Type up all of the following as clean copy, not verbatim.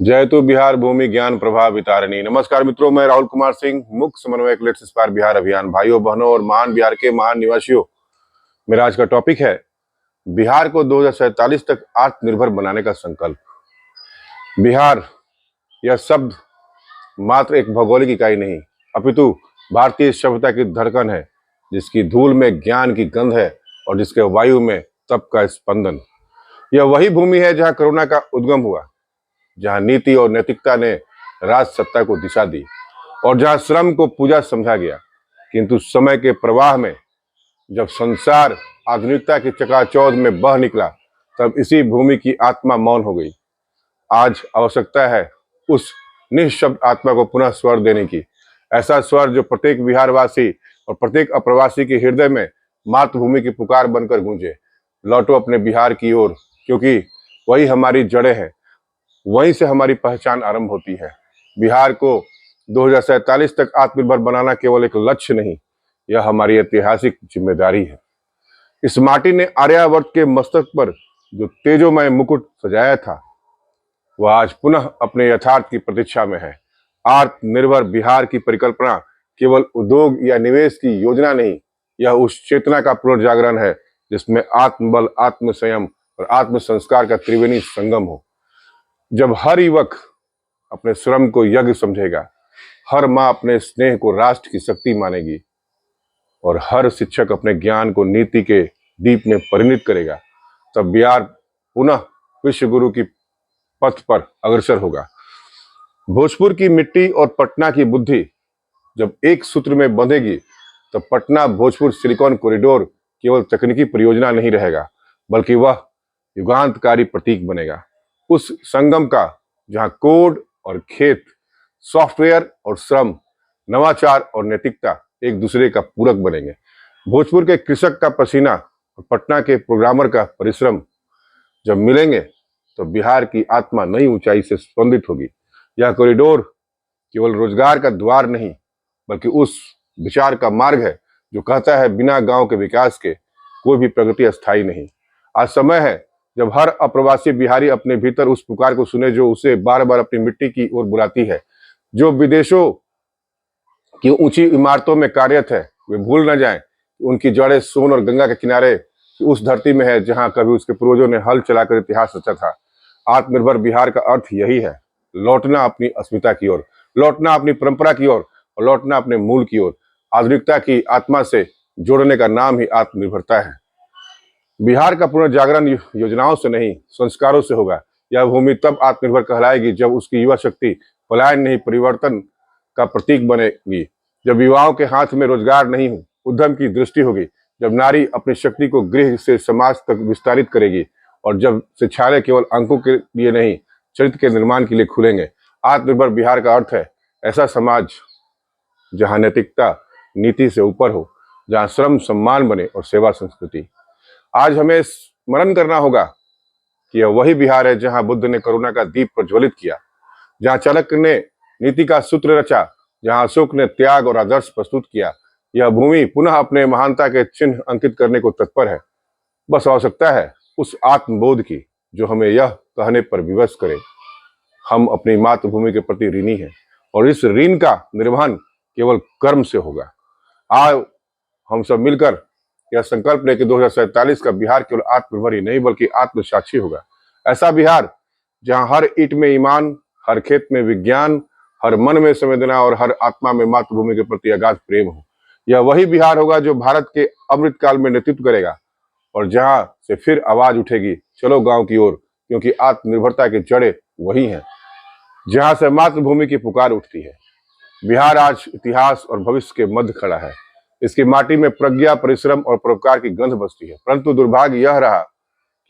जयतु बिहार भूमि ज्ञान प्रभा वितारिणी। नमस्कार मित्रों, मैं राहुल कुमार सिंह, मुख्य समन्वयक लेट्स इंस्पायर बिहार अभियान। भाइयों बहनों और महान बिहार के महान निवासियों, मेरा आज का टॉपिक है बिहार को 2047 तक आत्मनिर्भर बनाने का संकल्प। बिहार यह शब्द मात्र एक भौगोलिक इकाई नहीं, अपितु भारतीय सभ्यता की धड़कन है, जिसकी धूल में ज्ञान की गंध है और जिसके वायु में तप का स्पंदन। यह वही भूमि है जहाँ करुणा का उद्गम हुआ, जहां नीति और नैतिकता ने राज सत्ता को दिशा दी और जहां श्रम को पूजा समझा गया। किंतु समय के प्रवाह में जब संसार आधुनिकता की चकाचौंध में बह निकला, तब इसी भूमि की आत्मा मौन हो गई। आज आवश्यकता है उस निःशब्द आत्मा को पुनः स्वर देने की, ऐसा स्वर जो प्रत्येक बिहारवासी और प्रत्येक अप्रवासी के हृदय में मातृभूमि की पुकार बनकर गूंजे। लौटो अपने बिहार की ओर, क्योंकि वही हमारी जड़ें हैं, वहीं से हमारी पहचान आरंभ होती है। बिहार को 2047 तक आत्मनिर्भर बनाना केवल एक लक्ष्य नहीं, यह हमारी ऐतिहासिक जिम्मेदारी है। इस माटी ने आर्यावर्त के मस्तक पर जो तेजोमय मुकुट सजाया था, वह आज पुनः अपने यथार्थ की प्रतीक्षा में है। आत्मनिर्भर बिहार की परिकल्पना केवल उद्योग या निवेश की योजना नहीं, यह उस चेतना का पुनर्जागरण है जिसमें आत्मबल, आत्म संयम और आत्म संस्कार का त्रिवेणी संगम हो। जब हर युवक अपने श्रम को यज्ञ समझेगा, हर माँ अपने स्नेह को राष्ट्र की शक्ति मानेगी और हर शिक्षक अपने ज्ञान को नीति के दीप में परिणित करेगा, तब बिहार पुनः विश्व गुरु की पथ पर अग्रसर होगा। भोजपुर की मिट्टी और पटना की बुद्धि जब एक सूत्र में बंधेगी, तब पटना भोजपुर सिलिकॉन कॉरिडोर केवल तकनीकी परियोजना नहीं रहेगा, बल्कि वह युगांतकारी प्रतीक बनेगा। उस संगम का जहां कोड और खेत, सॉफ्टवेयर और श्रम, नवाचार और नैतिकता एक दूसरे का पूरक बनेंगे। भोजपुर के कृषक का पसीना और पटना के प्रोग्रामर का परिश्रम जब मिलेंगे, तो बिहार की आत्मा नई ऊंचाई से स्पंदित होगी। यह कॉरिडोर केवल रोजगार का द्वार नहीं, बल्कि उस विचार का मार्ग है जो कहता है बिना गांव के विकास के कोई भी प्रगति अस्थायी नहीं। आज समय है जब हर अप्रवासी बिहारी अपने भीतर उस पुकार को सुने जो उसे बार बार अपनी मिट्टी की ओर बुलाती है। जो विदेशों की ऊंची इमारतों में कार्यरत है, वे भूल न जाएं कि उनकी जड़ें सोन और गंगा के किनारे उस धरती में है जहां कभी उसके पूर्वजों ने हल चलाकर इतिहास रचा था। आत्मनिर्भर बिहार का अर्थ यही है, लौटना अपनी अस्मिता की ओर, लौटना अपनी परंपरा की ओर और लौटना अपने मूल की ओर। आधुनिकता की आत्मा से जोड़ने का नाम ही आत्मनिर्भरता है। बिहार का पुनर्जागरण योजनाओं से नहीं, संस्कारों से होगा। यह भूमि तब आत्मनिर्भर कहलाएगी जब उसकी युवा शक्ति पलायन नहीं, परिवर्तन का प्रतीक बनेगी। जब युवाओं के हाथ में रोजगार नहीं हो, उद्यम की दृष्टि होगी। जब नारी अपनी शक्ति को गृह से समाज तक विस्तारित करेगी और जब शिक्षालय केवल अंकों के लिए नहीं, चरित्र के निर्माण के लिए खुलेंगे। आत्मनिर्भर बिहार का अर्थ है ऐसा समाज जहां नैतिकता नीति से ऊपर हो, जहां श्रम सम्मान बने और सेवा संस्कृति। आज हमें स्मरण करना होगा कि यह वही बिहार है जहां बुद्ध ने करुणा का दीप प्रज्वलित किया, जहां चाणक्य ने नीति का सूत्र रचा, जहां अशोक ने त्याग और आदर्श प्रस्तुत किया। यह भूमि पुनः अपने महानता के चिन्ह अंकित करने को तत्पर है। बस आवश्यकता है उस आत्मबोध की जो हमें यह कहने पर विवश करे, हम अपनी मातृभूमि के प्रति ऋणी हैं और इस ऋण का निर्वहन केवल कर्म से होगा। आओ हम सब मिलकर यह संकल्प लें कि 2047 का बिहार केवल आत्मनिर्भर ही नहीं, बल्कि आत्मसाक्षी होगा। ऐसा बिहार जहां हर ईंट में ईमान, हर खेत में विज्ञान, हर मन में संवेदना और हर आत्मा में मातृभूमि के प्रति अगाध प्रेम हो। यह वही बिहार होगा जो भारत के अमृतकाल में नेतृत्व करेगा और जहां से फिर आवाज उठेगी, चलो गांव की ओर, क्योंकि आत्मनिर्भरता की जड़ें वही हैं जहां से मातृभूमि की पुकार उठती है। बिहार आज इतिहास और भविष्य के मध्य खड़ा है। इसकी माटी में प्रज्ञा, परिश्रम और परोपकार की गंध बसती है। परंतु दुर्भाग्य यह रहा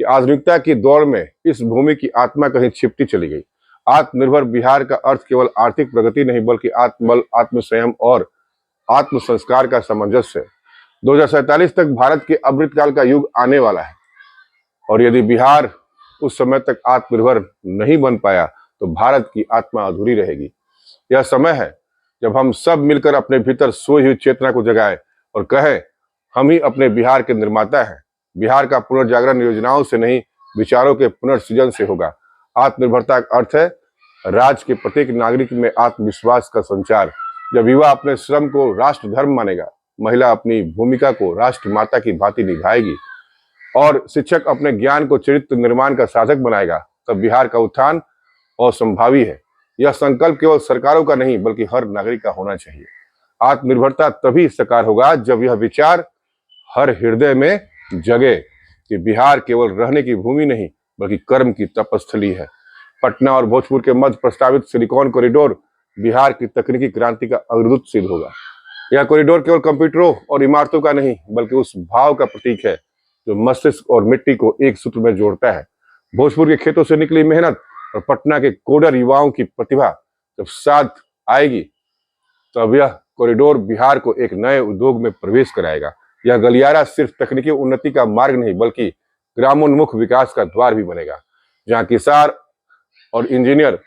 कि आधुनिकता की दौड़ में इस भूमि की आत्मा कहीं छिपती चली गई। आत्मनिर्भर बिहार का अर्थ केवल आर्थिक प्रगति नहीं, बल्कि आत्मबल, आत्म संयम और आत्म संस्कार का सामंजस्य है। 2047 तक भारत के अमृतकाल का युग आने वाला है और यदि बिहार उस समय तक आत्मनिर्भर नहीं बन पाया, तो भारत की आत्मा अधूरी रहेगी। यह समय है जब हम सब मिलकर अपने भीतर सोई हुई चेतना को जगाएं और कहें, हम ही अपने बिहार के निर्माता हैं। बिहार का पुनर्जागरण योजनाओं से नहीं, विचारों के पुनर्सृजन से होगा। आत्मनिर्भरता का अर्थ है राज्य के प्रत्येक नागरिक में आत्मविश्वास का संचार। जब युवा अपने श्रम को राष्ट्र धर्म मानेगा, महिला अपनी भूमिका को राष्ट्र माता की भांति निभाएगी और शिक्षक अपने ज्ञान को चरित्र निर्माण का साधक बनाएगा, तब बिहार का उत्थान असंभावी है। यह संकल्प केवल सरकारों का नहीं बल्कि हर नागरिक का होना चाहिए। आत्मनिर्भरता तभी साकार होगा जब यह विचार हर हृदय में जगे कि बिहार केवल रहने की भूमि नहीं बल्कि कर्म की तपस्थली है। पटना और भोजपुर के मध्य प्रस्तावित सिलिकॉन कॉरिडोर बिहार की तकनीकी क्रांति का अग्रदूत सिद्ध होगा। यह कॉरिडोर केवल कंप्यूटरों और इमारतों का नहीं बल्कि उस भाव का प्रतीक है जो मस्तिष्क और मिट्टी को एक सूत्र में जोड़ता है। भोजपुर के खेतों से निकली मेहनत और पटना के कोडर युवाओं की प्रतिभा जब साथ आएगी तब यह कॉरिडोर बिहार को एक नए उद्योग में प्रवेश कराएगा। यह गलियारा सिर्फ तकनीकी उन्नति का मार्ग नहीं बल्कि ग्रामोन्मुख विकास का द्वार भी बनेगा, जहां किसान और इंजीनियर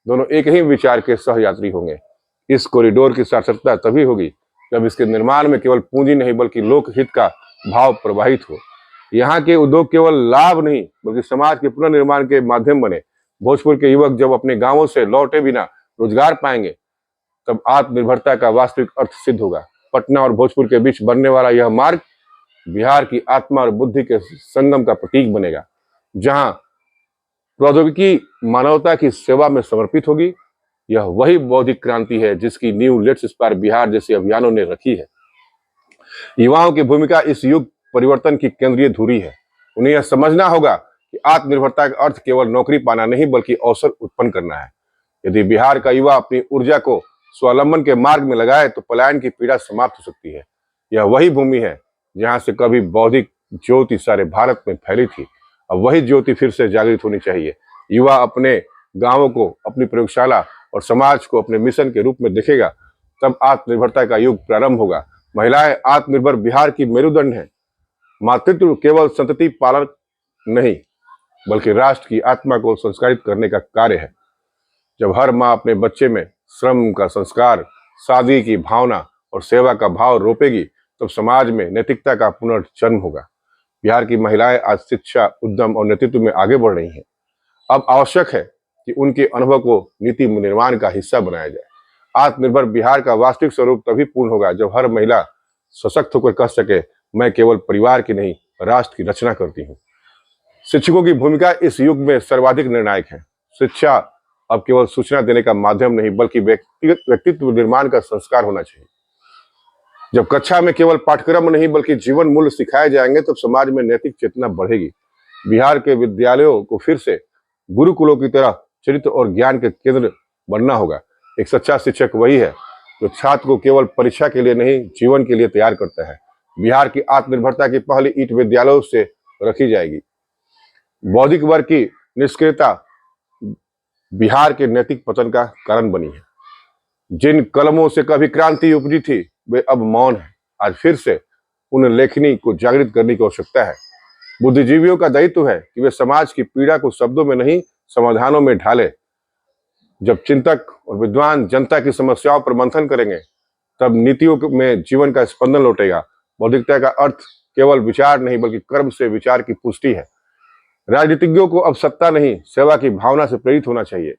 दोनों एक ही विचार के सहयात्री होंगे। इस कॉरिडोर की सार्थकता तभी होगी जब इसके निर्माण में केवल पूंजी नहीं बल्कि लोकहित का भाव प्रवाहित हो। यहाँ के उद्योग केवल लाभ नहीं बल्कि समाज के पुनर्निर्माण के माध्यम बने। भोजपुर के युवक जब अपने गांवों से लौटे बिना रोजगार पाएंगे तब आत्मनिर्भरता का वास्तविक अर्थ सिद्ध होगा। पटना और भोजपुर के बीच बनने वाला यह मार्ग बिहार की आत्मा और बुद्धि के संगम का प्रतीक बनेगा, जहां प्रौद्योगिकी मानवता की सेवा में समर्पित होगी। यह वही बौद्धिक क्रांति है जिसकी नींव लेट्स इंस्पायर बिहार जैसे अभियानों ने रखी है। युवाओं की भूमिका इस युग परिवर्तन की केंद्रीय धुरी है। उन्हें यह समझना होगा कि आत्मनिर्भरता का अर्थ केवल नौकरी पाना नहीं बल्कि अवसर उत्पन्न करना है। यदि बिहार का युवा अपनी ऊर्जा को स्वावलंबन के मार्ग में लगाए तो पलायन की पीड़ा समाप्त हो सकती है। यह वही भूमि है जहां से कभी बौद्धिक ज्योति सारे भारत में फैली थी। अब वही ज्योति फिर से जागृत होनी चाहिए। युवा अपने गांवों को, अपनी प्रयोगशाला और समाज को अपने मिशन के रूप में देखेगा, तब आत्मनिर्भरता का युग प्रारंभ होगा। महिलाएं आत्मनिर्भर बिहार की मेरुदंड है। मातृत्व केवल संतति पालन नहीं बल्कि राष्ट्र की आत्मा को संस्कारित करने का कार्य है। जब हर माँ अपने बच्चे में श्रम का संस्कार, सादगी की भावना और सेवा का भाव रोपेगी तब समाज में नैतिकता का पुनर्जन्म होगा। बिहार की महिलाएं आज शिक्षा, उद्यम और नेतृत्व में आगे बढ़ रही हैं। अब आवश्यक है कि उनके अनुभव को नीति निर्माण का हिस्सा बनाया जाए। आत्मनिर्भर बिहार का वास्तविक स्वरूप तभी पूर्ण होगा जब हर महिला सशक्त होकर कह सके, मैं केवल परिवार की नहीं राष्ट्र की रचना करती हूँ। शिक्षकों की भूमिका इस युग में सर्वाधिक निर्णायक है। शिक्षा अब केवल सूचना देने का माध्यम नहीं बल्कि व्यक्तित्व निर्माण का संस्कार होना चाहिए। जब कक्षा में केवल पाठ्यक्रम नहीं बल्कि जीवन मूल्य सिखाए जाएंगे तब समाज में नैतिक चेतना बढ़ेगी। बिहार के विद्यालयों को फिर से गुरुकुलों की तरह चरित्र और ज्ञान के केंद्र बनना होगा। एक सच्चा शिक्षक वही है जो छात्र को केवल परीक्षा के लिए नहीं जीवन के लिए तैयार करता है। बिहार की आत्मनिर्भरता की पहली ईंट विद्यालयों से रखी जाएगी। बौद्धिक वर्ग की निष्क्रियता बिहार के नैतिक पतन का कारण बनी है। जिन कलमों से कभी क्रांति उपजी थी वे अब मौन है। आज फिर से उन लेखनी को जागृत करने की आवश्यकता है। बुद्धिजीवियों का दायित्व है कि वे समाज की पीड़ा को शब्दों में नहीं समाधानों में ढाले। जब चिंतक और विद्वान जनता की समस्याओं पर मंथन करेंगे तब नीतियों में जीवन का स्पंदन लौटेगा। बौद्धिकता का अर्थ केवल विचार नहीं बल्कि कर्म से विचार की पुष्टि है। राजनीतिज्ञों को अब सत्ता नहीं सेवा की भावना से प्रेरित होना चाहिए।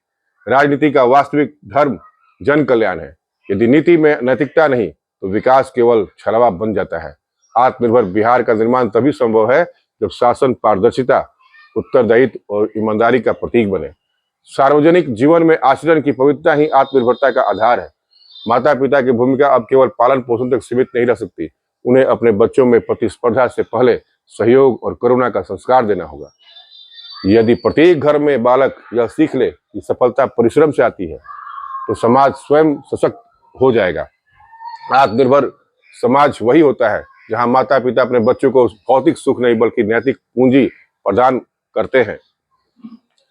राजनीति का वास्तविक धर्म जन कल्याण है। यदि नीति में नैतिकता नहीं तो विकास केवल छलावा बन जाता है। आत्मनिर्भर बिहार का निर्माण तभी संभव है जब शासन पारदर्शिता, उत्तरदायित्व और ईमानदारी का प्रतीक बने। सार्वजनिक जीवन में आचरण की पवित्रता ही आत्मनिर्भरता का आधार है। माता पिता की भूमिका अब केवल पालन पोषण तक सीमित नहीं रह सकती। उन्हें अपने बच्चों में प्रतिस्पर्धा से पहले सहयोग और करुणा का संस्कार देना होगा। यदि प्रत्येक घर में बालक यह सीख ले कि सफलता परिश्रम से आती है तो समाज स्वयं सशक्त हो जाएगा। आत्मनिर्भर समाज वही होता है जहां माता पिता अपने बच्चों को भौतिक सुख नहीं बल्कि नैतिक पूंजी प्रदान करते हैं।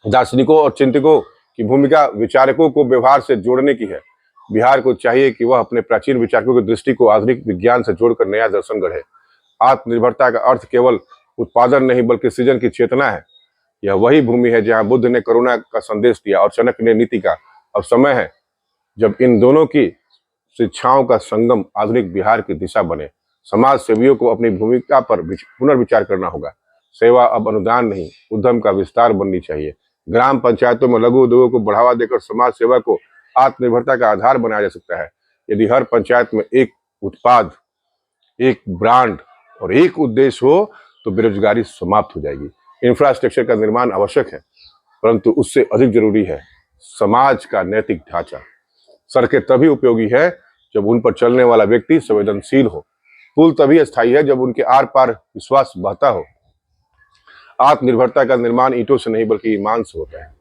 दार्शनिकों और चिंतकों की भूमिका विचारकों को व्यवहार से जोड़ने की है। बिहार को चाहिए कि वह अपने प्राचीन विचारकों की दृष्टि को आधुनिक विज्ञान से जोड़कर नया दर्शन गढ़े। आत्मनिर्भरता का अर्थ केवल उत्पादन नहीं बल्कि सृजन की चेतना है। यह वही भूमि है जहां बुद्ध ने करुणा का संदेश दिया और चाणक्य ने नीति का। अब समय है जब इन दोनों की शिक्षाओं का संगम आधुनिक बिहार की दिशा बने। समाज सेवियों को अपनी भूमिका पर पुनर्विचार करना होगा। सेवा अब अनुदान नहीं उद्यम का विस्तार बननी चाहिए। ग्राम पंचायतों में लघु उद्योगों को बढ़ावा देकर समाज सेवा को आत्मनिर्भरता का आधार बनाया जा सकता है। यदि हर पंचायत में एक उत्पाद, एक ब्रांड और एक उद्देश्य हो तो बेरोजगारी समाप्त हो जाएगी। इंफ्रास्ट्रक्चर का निर्माण आवश्यक है, परंतु उससे अधिक जरूरी है समाज का नैतिक ढांचा। सड़कें तभी उपयोगी है जब उन पर चलने वाला व्यक्ति संवेदनशील हो। पुल तभी अस्थायी है जब उनके आर पार विश्वास बहता हो। आत्मनिर्भरता का निर्माण ईंटों से नहीं बल्कि ईमान से होता है।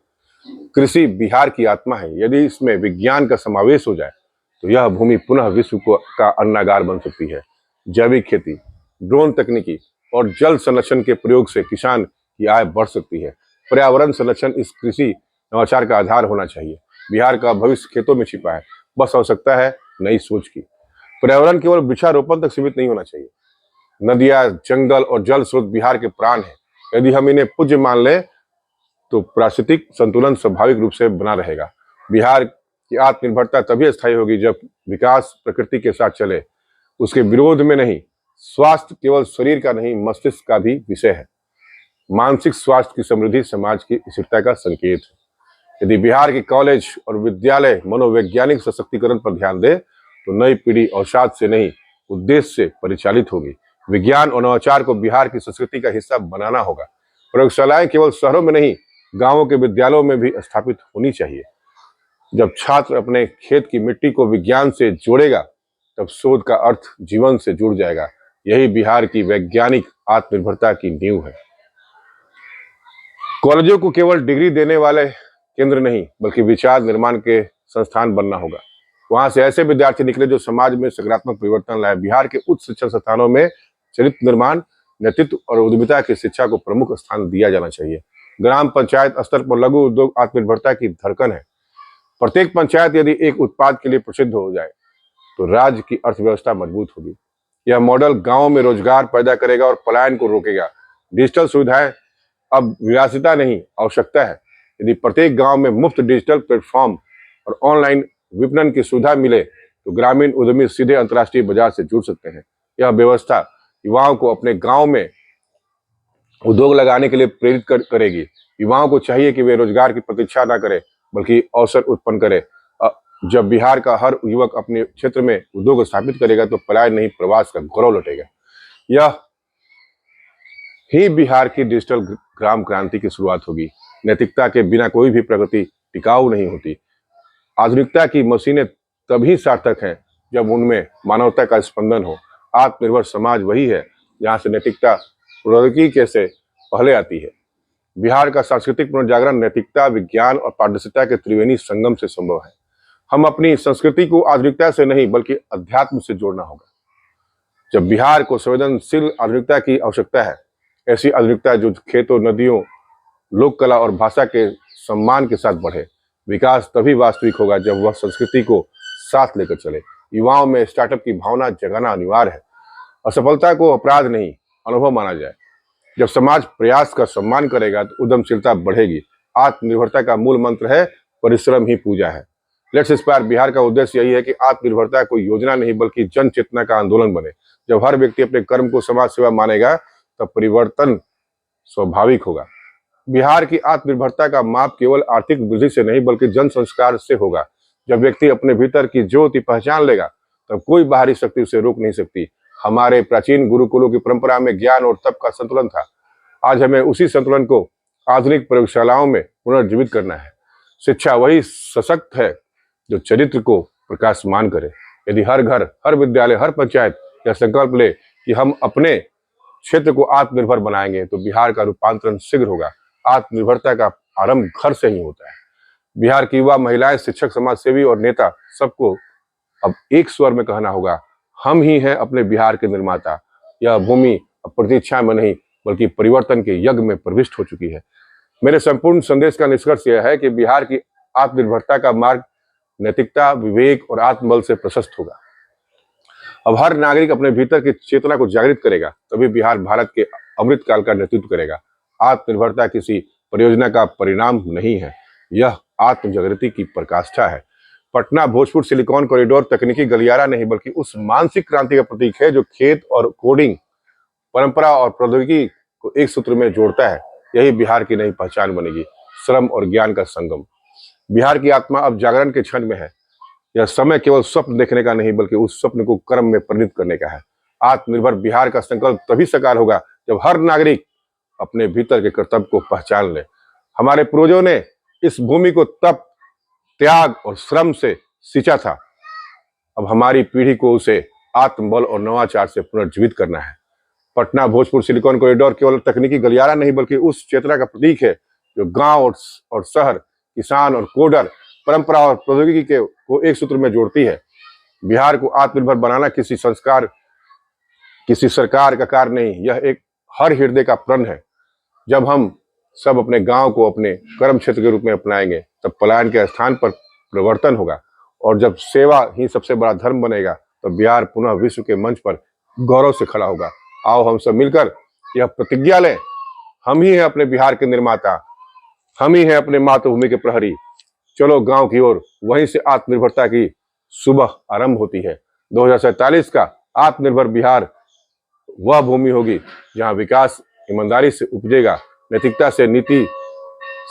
कृषि बिहार की आत्मा है। यदि इसमें विज्ञान का समावेश हो जाए तो यह भूमि पुनः विश्व का अन्नागार बन सकती है। जैविक खेती, ड्रोन तकनीकी और जल संरक्षण के प्रयोग से किसान की आय बढ़ सकती है। पर्यावरण संरक्षण इस कृषि नवाचार का आधार होना चाहिए। बिहार का भविष्य खेतों में छिपा है, बस आवश्यकता है नई सोच की। पर्यावरण केवल वृक्षारोपण तक सीमित नहीं होना चाहिए। नदियां, जंगल और जल स्रोत बिहार के प्राण है। यदि हम इन्हें पूज्य मान लें तो प्राकृतिक संतुलन स्वाभाविक रूप से बना रहेगा। बिहार की आत्मनिर्भरता तभी स्थायी होगी जब विकास प्रकृति के साथ चले, उसके विरोध में नहीं। स्वास्थ्य केवल शरीर का नहीं, मस्तिष्क का भी विषय है। मानसिक स्वास्थ्य की समृद्धि समाज की स्थिरता का संकेत है। यदि बिहार के कॉलेज और विद्यालय मनोवैज्ञानिक सशक्तिकरण पर ध्यान दे तो नई पीढ़ी अवसाद से नहीं, उद्देश्य से परिचालित होगी। विज्ञान और नवाचार को बिहार की संस्कृति का हिस्सा बनाना होगा। प्रयोगशालाएं केवल शहरों में नहीं, गांवों के विद्यालयों में भी स्थापित होनी चाहिए। जब छात्र अपने खेत की मिट्टी को विज्ञान से जोड़ेगा तब शोध का अर्थ जीवन से जुड़ जाएगा। यही बिहार की वैज्ञानिक आत्मनिर्भरता की नींव है। कॉलेजों को केवल डिग्री देने वाले केंद्र नहीं बल्कि विचार निर्माण के संस्थान बनना होगा। वहां से ऐसे विद्यार्थी निकले जो समाज में सकारात्मक परिवर्तन लाए। बिहार के उच्च शिक्षण संस्थानों में चरित्र निर्माण, नेतृत्व और उद्यमिता की शिक्षा को प्रमुख स्थान दिया जाना चाहिए। ग्राम पंचायत स्तर पर लघु उद्योग आत्मनिर्भरता की धड़कन है। प्रत्येक पंचायत यदि एक उत्पाद के लिए प्रसिद्ध हो जाए तो राज्य की अर्थव्यवस्था मजबूत होगी। यह मॉडल गांवों में रोजगार पैदा करेगा और पलायन को रोकेगा। डिजिटल सुविधाएं अब विलासिता नहीं, आवश्यकता है। यदि प्रत्येक गांव में मुफ्त डिजिटल प्लेटफॉर्म और ऑनलाइन विपणन की सुविधा मिले तो ग्रामीण उद्यमी सीधे अंतर्राष्ट्रीय बाजार से जुड़ सकते हैं। यह व्यवस्था युवाओं को अपने गांव में उद्योग लगाने के लिए प्रेरित करेगी। युवाओं को चाहिए कि वे रोजगार की प्रतीक्षा न करें बल्कि अवसर उत्पन्न करें। जब बिहार का हर युवक अपने क्षेत्र में उद्योग स्थापित करेगा तो पलायन नहीं, प्रवास का गौरव लौटेगा। यह ही बिहार की डिजिटल ग्राम क्रांति की शुरुआत होगी। नैतिकता के बिना कोई भी प्रगति टिकाऊ नहीं होती। आधुनिकता की मशीनें तभी सार्थक हैं जब उनमें मानवता का स्पंदन हो। आत्मनिर्भर समाज वही है जहां से नैतिकता प्रौद्योगिकी के से पहले आती है। बिहार का सांस्कृतिक पुनर्जागरण नैतिकता, विज्ञान और पारदर्शिता के त्रिवेणी संगम से संभव है। हम अपनी संस्कृति को आधुनिकता से नहीं बल्कि अध्यात्म से जोड़ना होगा। जब बिहार को संवेदनशील आधुनिकता की आवश्यकता है, ऐसी आधुनिकता जो खेतों, नदियों, लोक कला और भाषा के सम्मान के साथ बढ़े। विकास तभी वास्तविक होगा जब वह संस्कृति को साथ लेकर चले। युवाओं में स्टार्टअप की भावना जगाना अनिवार्य है। असफलता को अपराध नहीं, अनुभव माना जाए। जब समाज प्रयास का सम्मान करेगा तो उद्यमशीलता बढ़ेगी। आत्मनिर्भरता का मूल मंत्र है परिश्रम ही पूजा है। लेट्स इंस्पायर बिहार का उद्देश्य यही है कि आत्मनिर्भरता कोई योजना नहीं बल्कि जन चेतना का आंदोलन बने। जब हर व्यक्ति अपने कर्म को समाज सेवा मानेगा तब परिवर्तन स्वाभाविक होगा। बिहार की आत्मनिर्भरता का माप केवल आर्थिक वृद्धि से नहीं बल्कि जन संस्कार से होगा। जब व्यक्ति अपने भीतर की ज्योति पहचान लेगा तब कोई बाहरी शक्ति उसे रोक नहीं सकती। हमारे प्राचीन गुरुकुलों की परंपरा में ज्ञान और तप का संतुलन था। आज हमें उसी संतुलन को आधुनिक प्रयोगशालाओं में पुनर्जीवित करना है। शिक्षा वही सशक्त है जो चरित्र को प्रकाशमान करे। यदि हर घर, हर विद्यालय, हर पंचायत यह संकल्प ले कि हम अपने क्षेत्र को आत्मनिर्भर बनाएंगे तो बिहार का रूपांतरण शीघ्र होगा। आत्मनिर्भरता का आरंभ घर से ही होता है। बिहार की युवा, महिलाएं, शिक्षक, समाजसेवी और नेता सबको अब एक स्वर में कहना होगा, हम ही हैं अपने बिहार के निर्माता। यह भूमि अब प्रतीक्षा में नहीं बल्कि परिवर्तन के यज्ञ में प्रविष्ट हो चुकी है। मेरे संपूर्ण संदेश का निष्कर्ष यह है कि बिहार की आत्मनिर्भरता का मार्ग नैतिकता, विवेक और आत्मबल से प्रशस्त होगा। अब हर नागरिक अपने भीतर की चेतना को जागृत करेगा तभी बिहार भारत के अमृत काल का नेतृत्व करेगा। आत्मनिर्भरता किसी परियोजना का परिणाम नहीं है, यह आत्म जागृति की प्रकाष्ठा है। पटना भोजपुर सिलिकॉन कॉरिडोर तकनीकी गलियारा नहीं बल्कि उस मानसिक क्रांति का प्रतीक है जो खेत और कोडिंग, परंपरा और प्रौद्योगिकी को एक सूत्र में जोड़ता है। यही बिहार की नई पहचान बनेगी। श्रम और ज्ञान का संगम। बिहार की आत्मा अब जागरण के क्षण में है। यह समय केवल स्वप्न देखने का नहीं बल्कि उस स्वप्न को कर्म में परिणत करने का है। आत्मनिर्भर बिहार का संकल्प तभी साकार होगा जब हर नागरिक अपने भीतर के कर्तव्य को पहचान ले। हमारे पूर्वजों ने इस भूमि को तप, त्याग और श्रम से सींचा था। अब हमारी पीढ़ी को उसे आत्मबल और नवाचार से पुनर्जीवित करना है। पटना भोजपुर सिलिकॉन कॉरिडोर केवल तकनीकी गलियारा नहीं बल्कि उस चेतना का प्रतीक है जो गांव और शहर, किसान और कोडर, परंपरा और प्रौद्योगिकी को एक सूत्र में जोड़ती है। बिहार को आत्मनिर्भर बनाना किसी सरकार का कार्य नहीं, यह एक हर हृदय का प्रण है। जब हम सब अपने गांव को अपने कर्म क्षेत्र के रूप में अपनाएंगे तब पलायन के स्थान पर परिवर्तन होगा, और जब सेवा ही सबसे बड़ा धर्म बनेगा तो बिहार पुनः विश्व के मंच पर गौरव से खड़ा होगा। आओ हम सब मिलकर यह प्रतिज्ञा लें, हम ही हैं अपने बिहार के निर्माता, हम ही हैं अपने मातृभूमि के प्रहरी। चलो गांव की ओर, वहीं से आत्मनिर्भरता की सुबह आरंभ होती है। 2047 का आत्मनिर्भर बिहार वह भूमि होगी जहां विकास ईमानदारी से उपजेगा, नैतिकता से, नीति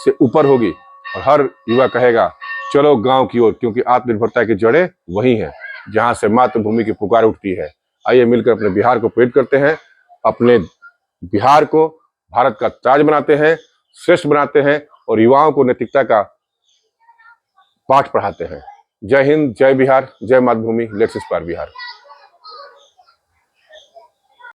से ऊपर होगी, और हर युवा कहेगा चलो गांव की ओर, क्योंकि आत्मनिर्भरता की जड़ें वही हैं जहां से मातृभूमि की पुकार उठती है। आइए मिलकर अपने बिहार को प्रेरित करते हैं, अपने बिहार को भारत का ताज बनाते हैं, श्रेष्ठ बनाते हैं और युवाओं को नैतिकता का पाठ पढ़ाते हैं। जय हिंद, जय बिहार, जय मातृभूमि, लेट्स इंस्पायर बिहार।